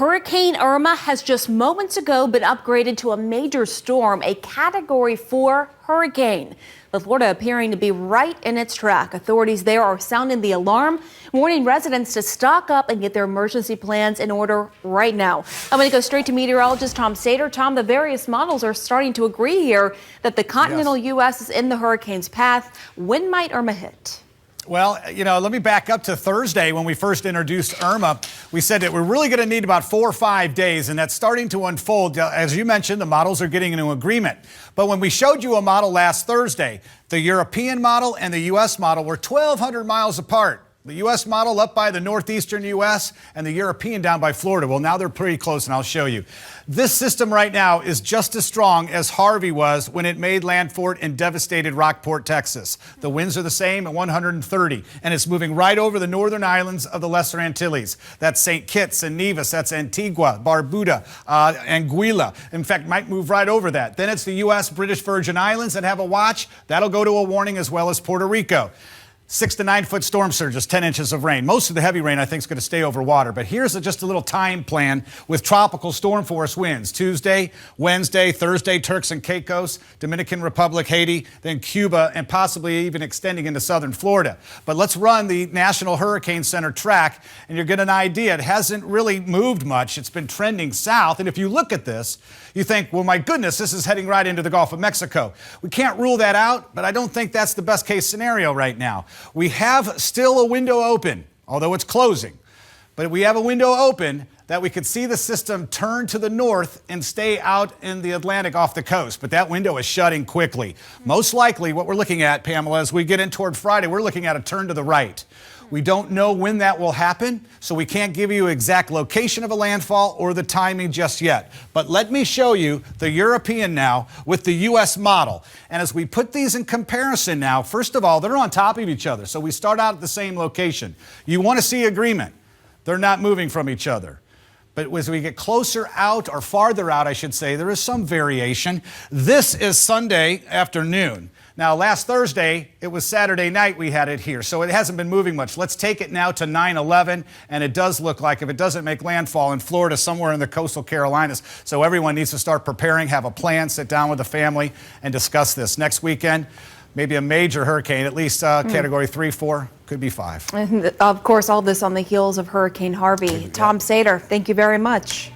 Hurricane Irma has just moments ago been upgraded to a major storm, a Category 4 hurricane. With Florida appearing to be right in its track, authorities there are sounding the alarm, warning residents to stock up and get their emergency plans in order right now. I'm going to go straight to meteorologist Tom Sater. Tom, the various models are starting to agree here that the continental U.S. is in the hurricane's path. When might Irma hit? Well, let me back up to Thursday when we first introduced Irma. We said that we're really going to need about 4 or 5 days, and that's starting to unfold. As you mentioned, the models are getting into agreement. But when we showed you a model last Thursday, the European model and the U.S. model were 1,200 miles apart. The U.S. model up by the northeastern U.S. and the European down by Florida. Well, now they're pretty close, and I'll show you. This system right now is just as strong as Harvey was when it made landfall and devastated Rockport, Texas. The winds are the same at 130, and it's moving right over the northern islands of the Lesser Antilles. That's St. Kitts and Nevis. That's Antigua, Barbuda, Anguilla. In fact, might move right over that. Then it's the U.S. British Virgin Islands that have a watch. That'll go to a warning, as well as Puerto Rico. 6 to 9 foot storm surges, 10 inches of rain. Most of the heavy rain, I think, is going to stay over water. But here's just a little time plan with tropical storm force winds. Tuesday, Wednesday, Thursday, Turks and Caicos, Dominican Republic, Haiti, then Cuba, and possibly even extending into southern Florida. But let's run the National Hurricane Center track, and you'll get an idea. It hasn't really moved much. It's been trending south. And if you look at this, you think, well, my goodness, this is heading right into the Gulf of Mexico. We can't rule that out, but I don't think that's the best case scenario right now. We have still a window open, although it's closing. But we have a window open that we could see the system turn to the north and stay out in the Atlantic off the coast. But that window is shutting quickly. Most likely what we're looking at, Pamela, as we get in toward Friday, we're looking at a turn to the right. We don't know when that will happen, so we can't give you exact location of a landfall or the timing just yet. But let me show you the European now with the U.S. model. And as we put these in comparison now, first of all, they're on top of each other. So we start out at the same location. You want to see agreement. They're not moving from each other. But as we get closer out, or farther out, I should say, there is some variation. This is Sunday afternoon. Now, last Thursday, it was Saturday night we had it here, so it hasn't been moving much. Let's take it now to 9/11, and it does look like, if it doesn't make landfall in Florida, somewhere in the coastal Carolinas. So everyone needs to start preparing, have a plan, sit down with the family, and discuss this. Next weekend, maybe a major hurricane, at least Category 3, 4, could be 5. And of course, all this on the heels of Hurricane Harvey. Tom Sater, thank you very much.